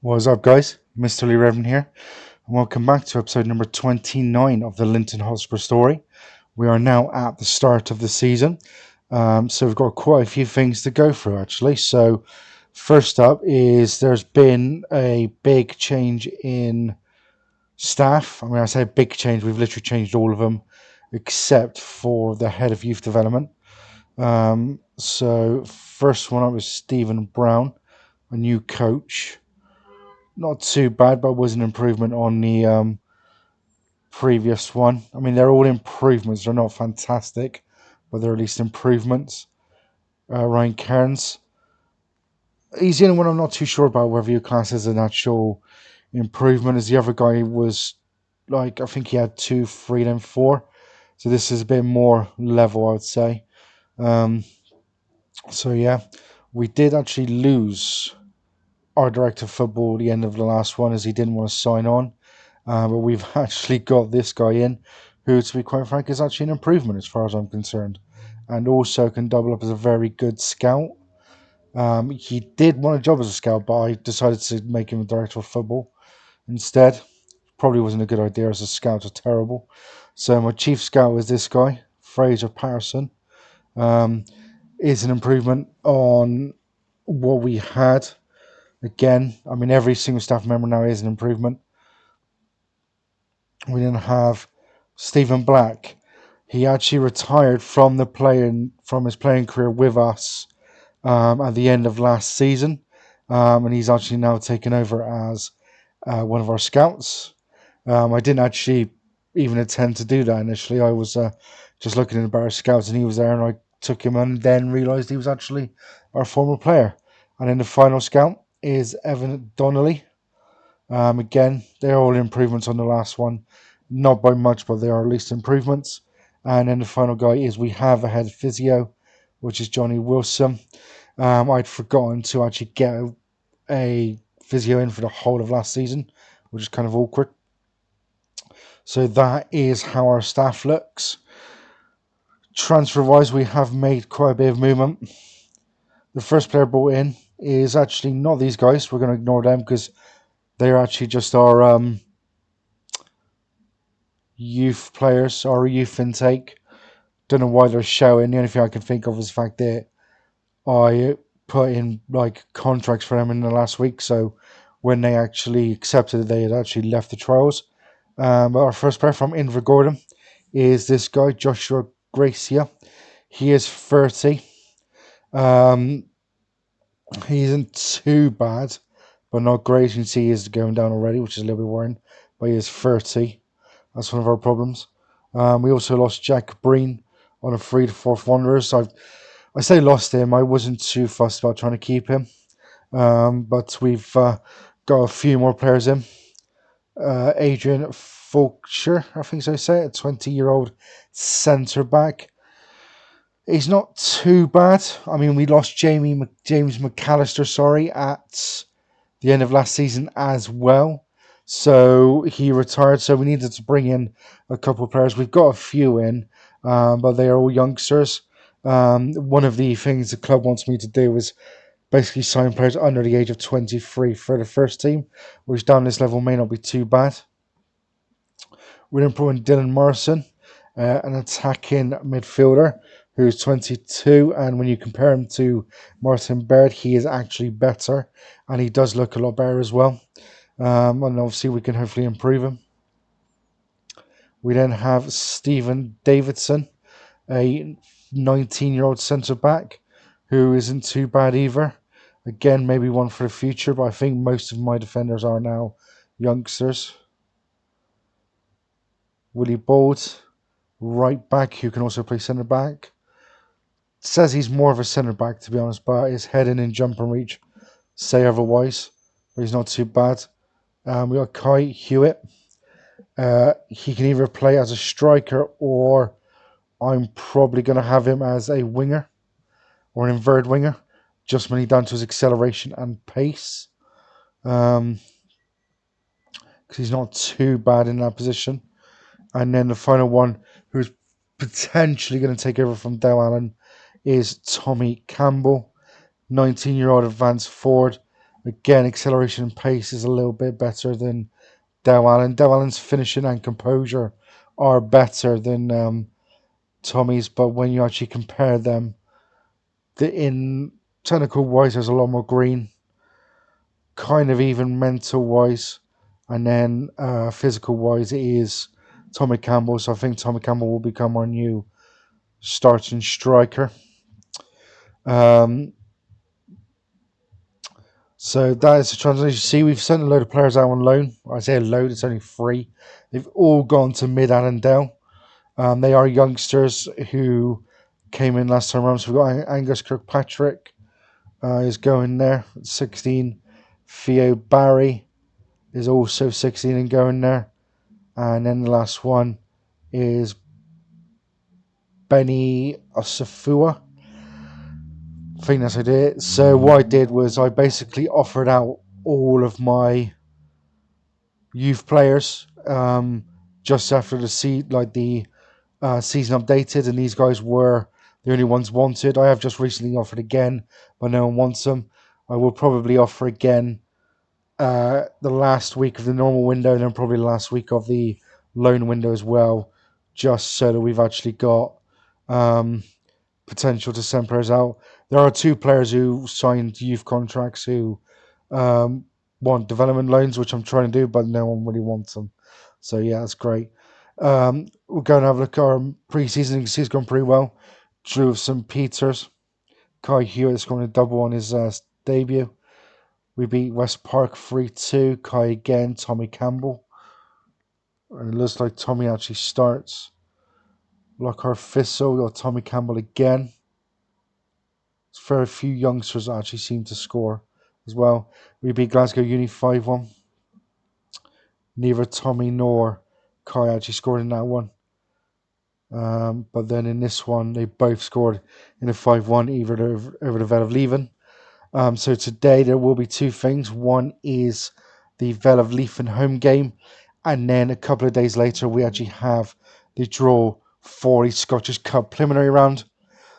What's up, guys? Mr. Lee Revan here, and welcome back to episode number 29 of the Linton Hotspur story. We are now at the start of the season, so we've got quite a few things to go through, actually. So, first up is there's been a big change in staff. I mean, I say big change, we've literally changed all of them except for the head of youth development. So, first one up was Stephen Brown, a new coach. Not too bad, but was an improvement on the previous one. I mean, they're all improvements. They're not fantastic, but they're at least improvements. Ryan Cairns, he's the only one I'm not too sure about whether you class as an actual improvement. As the other guy was like, I think he had 2, 3, then 4. So this is a bit more level, I would say. Um, so yeah, we did actually lose our director of football at the end of the last one as he didn't want to sign on. But we've actually got this guy in, who, to be quite frank, is actually an improvement as far as I'm concerned, and also can double up as a very good scout. He did want a job as a scout, but I decided to make him a director of football instead. Probably wasn't a good idea, as the scouts are terrible. So my chief scout is this guy, Fraser Patterson. Um, is an improvement on what we had. Again, I mean, every single staff member now is an improvement. We didn't have Stephen Black. He actually retired from his playing career with us at the end of last season, and he's actually now taken over as one of our scouts. I didn't actually even intend to do that initially. I was just looking at our scouts, and he was there, and I took him, and then realised he was actually our former player. And then the final scout is Evan Donnelly. Again, they're all improvements on the last one. Not by much, but they are at least improvements. And then the final guy is we have a head physio, which is Johnny Wilson. I'd forgotten to actually get a physio in for the whole of last season, which is kind of awkward. So that is how our staff looks. Transfer wise, we have made quite a bit of movement. The first player brought in is actually not these guys. We're going to ignore them because they're actually just our youth players, our youth intake. Don't know why they're shouting. The only thing I can think of is the fact that I put in like contracts for them in the last week, so when they actually accepted it, they had actually left the trials. But our first player from Invergordon is this guy, Joshua Gracia. He is 30. Um, he isn't too bad, but not great. You can see he is going down already, which is a little bit worrying. But he is 30. That's one of our problems. We also lost Jack Breen on a 3 to 4th Wanderers. I say lost him. I wasn't too fussed about trying to keep him. But we've got a few more players in. Adrian Fulcher, I think so say it, a 20-year-old centre back. He's not too bad. I mean, we lost James McAllister, at the end of last season as well. So he retired. So we needed to bring in a couple of players. We've got a few in, but they are all youngsters. One of the things the club wants me to do is basically sign players under the age of 23 for the first team, which down this level may not be too bad. We're improving Dylan Morrison, an attacking midfielder who's 22, and when you compare him to Martin Baird, he is actually better, and he does look a lot better as well. And obviously, we can hopefully improve him. We then have Stephen Davidson, a 19-year-old centre back who isn't too bad either. Again, maybe one for the future, but I think most of my defenders are now youngsters. Willie Bold, right back, who can also play centre back. Says he's more of a centre back, to be honest, but his heading and jump and reach say otherwise. But he's not too bad. We got Kai Hewitt. He can either play as a striker, or I'm probably going to have him as a winger or an inverted winger, just mainly down to his acceleration and pace. Because he's not too bad in that position. And then the final one, who's potentially going to take over from Dale Allen, is Tommy Campbell, 19-year-old advanced forward. Again, acceleration and pace is a little bit better than Dow Allen. Dow Allen's finishing and composure are better than Tommy's, but when you actually compare them, in technical wise, there's a lot more green, kind of even mental wise, and then physical wise, it is Tommy Campbell. So I think Tommy Campbell will become our new starting striker. Um, so that is the translation. See, we've sent a load of players out on loan. I say a load; it's only 3. They've all gone to Mid Annandale. They are youngsters who came in last time around. So we've got Angus Kirkpatrick is going there, 16. Theo Barry is also 16 and going there. And then the last one is Benny Osafua. I think that's what I did. So what I did was I basically offered out all of my youth players just after the season updated, and these guys were the only ones wanted. I have just recently offered again, but no one wants them. I will probably offer again the last week of the normal window, and then probably the last week of the loan window as well, just so that we've actually got um, potential to send players out. There are 2 players who signed youth contracts who um, want development loans, which I'm trying to do, but no one really wants them. So yeah, that's great. We'll go and have a look at our pre-season. You can see it's gone pretty well. Drew of St. Peter's. Kai Hewitt scoring a double on his debut. We beat West Park 3-2. Kai again, Tommy Campbell. And it looks like Tommy actually starts. Lockhart Thistle, we got Tommy Campbell again. There's very few youngsters that actually seem to score as well. We beat Glasgow Uni 5-1. Neither Tommy nor Kai actually scored in that one. But then in this one, they both scored in a 5-1 over the Vale of Leven. So today there will be 2 things. One is the Vale of Leven home game, and then a couple of days later we actually have the draw for the Scottish Cup preliminary round.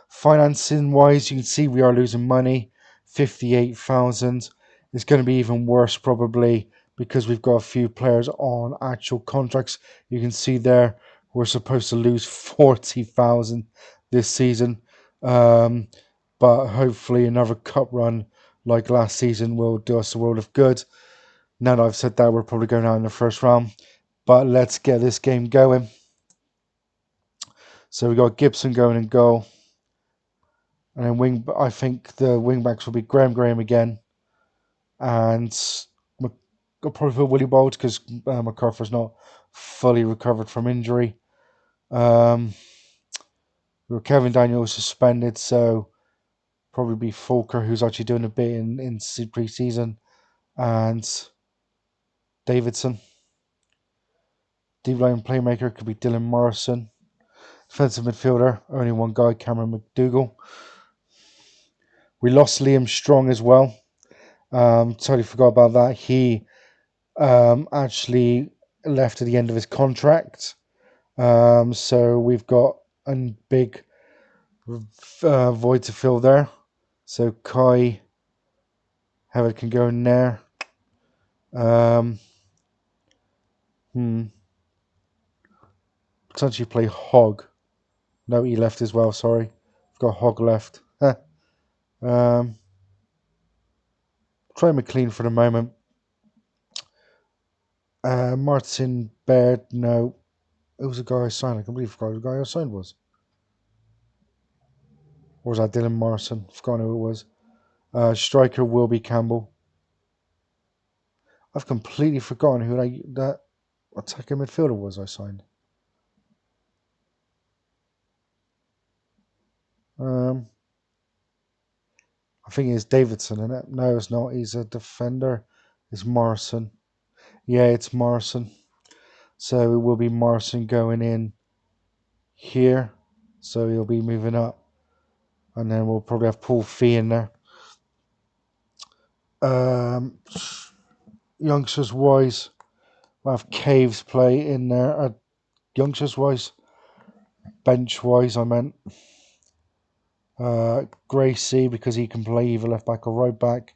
Financing wise, you can see we are losing money, 58,000. It's going to be even worse probably because we've got a few players on actual contracts. You can see there we're supposed to lose 40,000 this season. But hopefully another cup run like last season will do us a world of good. Now that I've said that, we're probably going out in the first round. But let's get this game going. So we got Gibson going in goal. And then I think the wing backs will be Graham again. And I'll probably put Willie Bold because MacArthur's not fully recovered from injury. Kevin Daniels suspended, so probably be Fulker, who's actually doing a bit in pre-season, and Davidson. Deep line playmaker could be Dylan Morrison. Defensive midfielder, only one guy, Cameron McDougall. We lost Liam Strong as well. Totally forgot about that. He actually left at the end of his contract. So we've got a big void to fill there. So Kai Howard can go in there. Potentially play Hogg. No, he left as well, sorry. I've got Hogg left. Try McLean for the moment. Martin Baird, no. Who was the guy I signed? I completely forgot who the guy I signed was. Or was that Dylan Morrison? I've forgotten who it was. Striker will be Campbell. I've completely forgotten who that attacking midfielder was I signed. I think it's Davidson, isn't it? No, it's not. He's a defender. It's Morrison. Yeah, it's Morrison. So it will be Morrison going in here. So he'll be moving up. And then we'll probably have Paul Fee in there. Youngsters wise, we'll have Caves play in there. Youngsters wise, bench wise, I meant. Gracie, because he can play either left back or right back.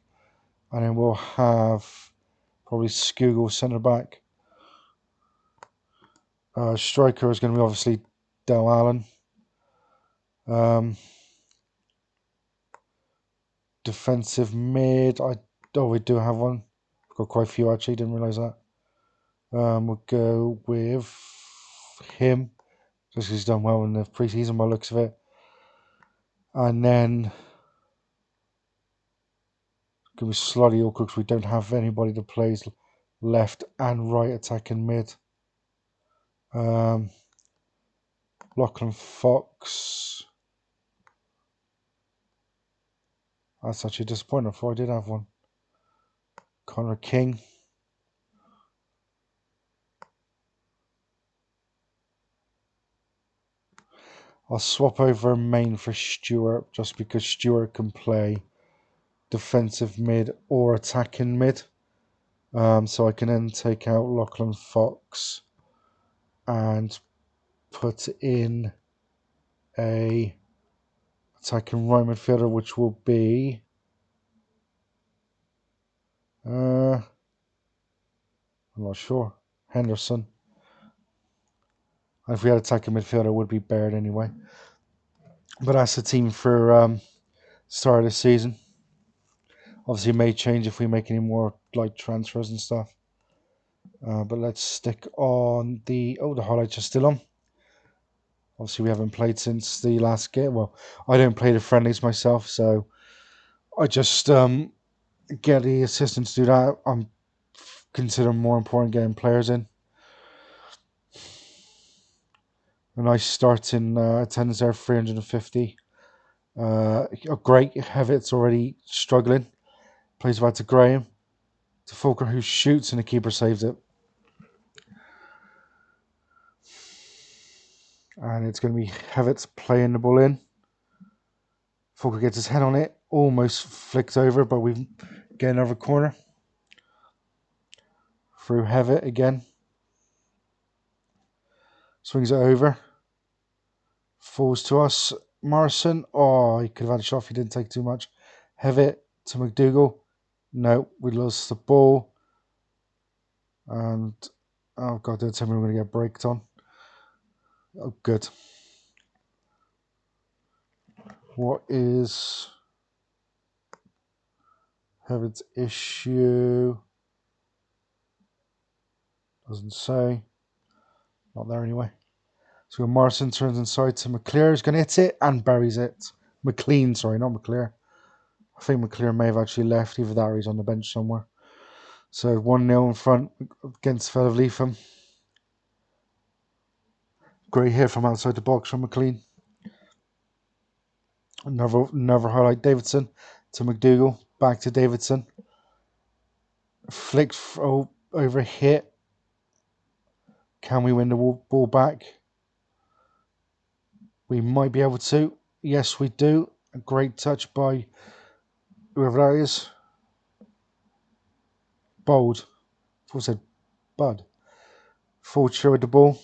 And then we'll have probably Skugel centre back. Striker is going to be obviously Del Allen. Defensive mid, we do have one. We've got quite a few actually, didn't realise that. We'll go with him, just because he's done well in the pre-season by the looks of it. And then it's going to be slightly awkward because we don't have anybody that plays left and right attacking mid. Lachlan Fox. That's actually disappointing. I thought I did have one. Connor King. I'll swap over main for Stewart just because Stewart can play defensive mid or attacking mid. So I can then take out Lachlan Fox and put in a attacking right midfielder, which will be I'm not sure, Henderson. And if we had attacking midfielder, it would be Baird anyway. But that's the team for start of the season. Obviously, it may change if we make any more like transfers and stuff. But let's stick on the highlights are still on. Obviously, we haven't played since the last game. Well, I don't play the friendlies myself, so I just get the assistants to do that. I'm considering more important getting players in. A nice start in attendance there, 350. Great, Hevett's already struggling. Plays back to Graham. To Fulker, who shoots and the keeper saves it. And it's going to be Hevett's playing the ball in. Fulker gets his head on it, almost flicked over, but we get another corner. Through Hevett again. Swings it over. Falls to us. Morrison. Oh, he could have had a shot if he didn't take too much. Hevett to McDougall. No, we lost the ball. And, oh God, don't tell me we're going to get braked on. Oh, good. What is Hevett's issue? Doesn't say. Not there anyway. So Morrison turns inside to McClear. He's going to hit it and buries it. McLean, sorry, not McClear. I think McClear may have actually left. Either that or he's on the bench somewhere. So 1-0 in front against Fell of Leafham. Great hit from outside the box from McLean. Another highlight. Davidson to McDougall. Back to Davidson. Flicked over hit. Can we win the ball back? We might be able to. Yes, we do. A great touch by whoever that is. Bold. I said Bud. Fulcher with the ball.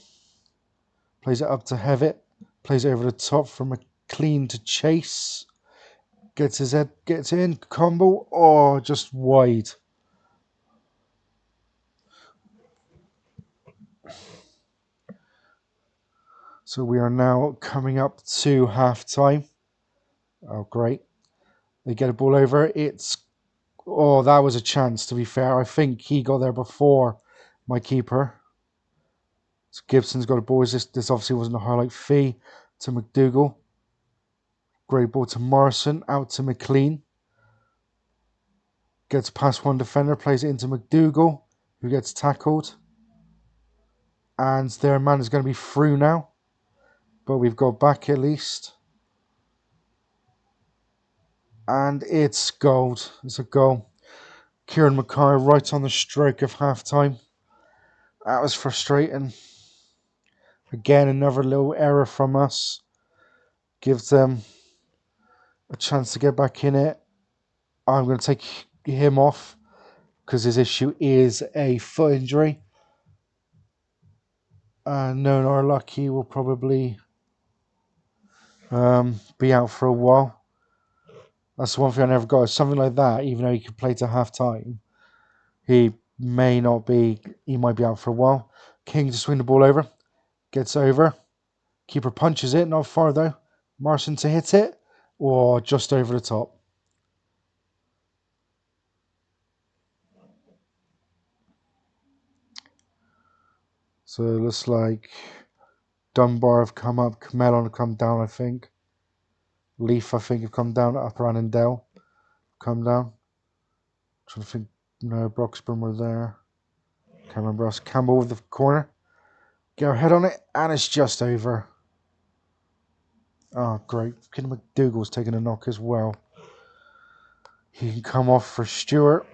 Plays it up to Hevitt. Plays it over the top from McLean to Chase. Gets his head, gets in. Combo. Oh, just wide. So we are now coming up to half time. Oh, great. They get a ball over. That was a chance, to be fair. I think he got there before my keeper. So Gibson's got a ball. This obviously wasn't a highlight. Fee to McDougall. Great ball to Morrison. Out to McLean. Gets past one defender. Plays it into McDougall, who gets tackled. And their man is going to be through now. But we've got back at least. And it's gold. It's a goal. Kieran Mackay right on the stroke of half time. That was frustrating. Again, another little error from us. Gives them a chance to get back in it. I'm going to take him off because his issue is a foot injury. Knowing our luck, he will probably be out for a while. That's the one thing I never got. Is something like that, even though he could play to half time, he may not be. He might be out for a while. King to swing the ball over, gets over. Keeper punches it, not far though. Marson to hit it, or just over the top. So it looks like Dunbar have come up, Camelon have come down, I think. Leaf, I think, have come down. Upper Annandale come down. Trying to think. No, Broxburn were there. Can't remember else. Campbell with the corner. Get our head on it, and it's just over. Oh, great. Kid McDougall's taking a knock as well. He can come off for Stewart.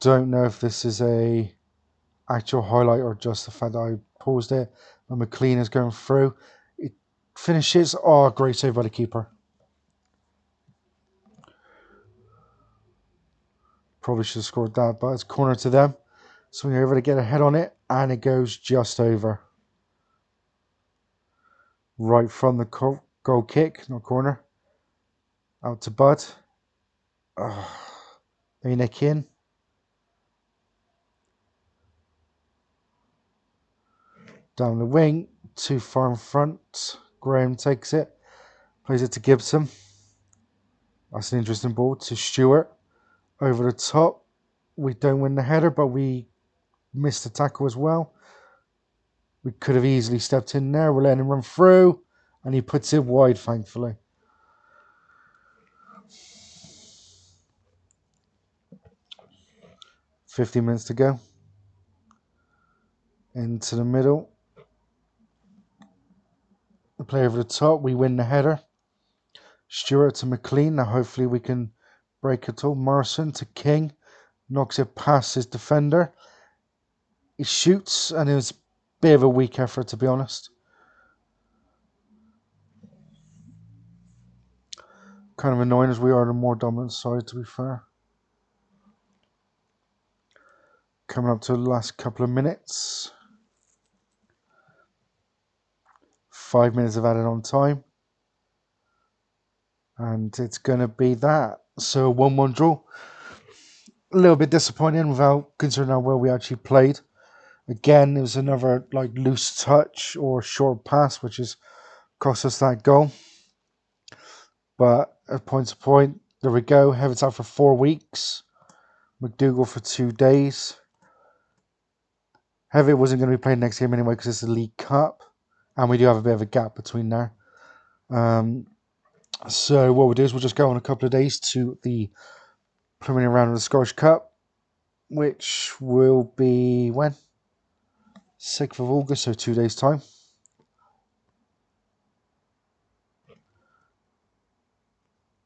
Don't know if this is a actual highlight or just the fact that I paused it. And McLean is going through. It finishes. Oh, great save by the keeper. Probably should have scored that, but it's corner to them. Swing over to get a head on it, and it goes just over. Right from the goal kick, not corner. Out to Bud. They nick in. Down the wing, too far in front. Graham takes it, plays it to Gibson. That's an interesting ball to Stewart. Over the top. We don't win the header, but we missed the tackle as well. We could have easily stepped in there. We're letting him run through, and he puts it wide, thankfully. $50 minutes to go. Into the middle. The play over the top. We win the header. Stewart to McLean. Now hopefully we can break it all. Morrison to King. Knocks it past his defender. He shoots, and it was a bit of a weak effort, to be honest. Kind of annoying as we are the more dominant side, to be fair. Coming up to the last couple of minutes. 5 minutes of added on time. And it's going to be that. So 1-1 draw. A little bit disappointing without considering how well we actually played. Again, it was another loose touch or short pass, which has cost us that goal. But at point to point, there we go. Heavy's out for 4 weeks. McDougall for 2 days. Heavy wasn't going to be playing next game anyway because it's the League Cup. And we do have a bit of a gap between there. So what we'll do is we'll just go on a couple of days to the preliminary round of the Scottish Cup, which will be when? 6th of August, so 2 days' time.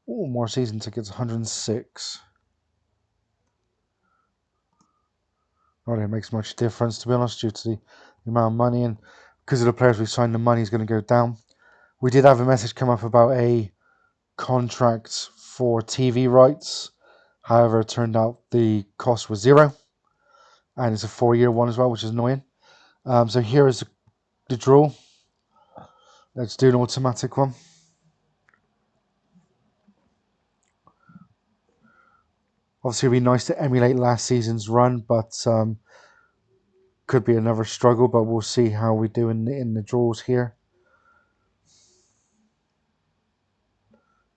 Oh, more season tickets, 106. Not that it makes much difference, to be honest, due to the amount of money, and because of the players we've signed, the money is going to go down. We did have a message come up about a contract for TV rights. However, it turned out the cost was 0, and it's a 4-year one as well, which is annoying. So here is the draw. Let's do an automatic one. Obviously, it'd be nice to emulate last season's run, but could be another struggle. But we'll see how we do in the draws here.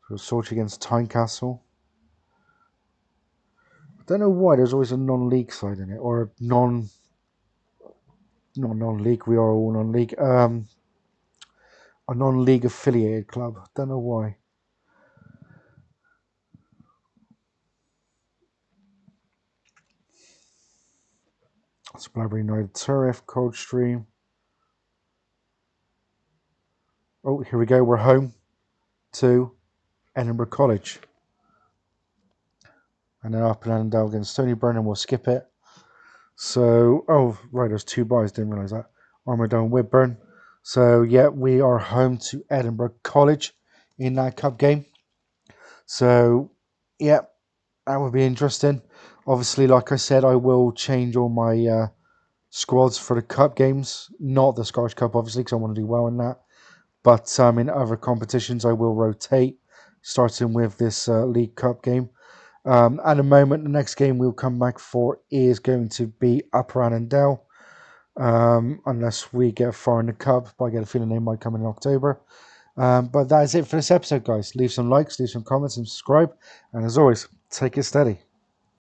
So Sorch against Tynecastle. I don't know why there's always a non-league side in it, or not non-league. We are all non-league. A non-league affiliated club. Don't know why. Spilsbury United Turf, Coldstream. Oh, here we go. We're home to Edinburgh College. And then up and Annandale against Stonyburn, and we'll skip it. So, oh, right, there's 2 buys. Didn't realise that. Armagh and Whitburn. So, yeah, we are home to Edinburgh College in that cup game. So, yeah, that would be interesting. Obviously, like I said, I will change all my squads for the cup games, not the Scottish Cup, obviously, because I want to do well in that. But in other competitions, I will rotate, starting with this League Cup game. At the moment, the next game we'll come back for is going to be Upper Annandale, unless we get far in the cup. But I get a feeling they might come in October. But that is it for this episode, guys. Leave some likes, leave some comments, and subscribe. And as always, take it steady.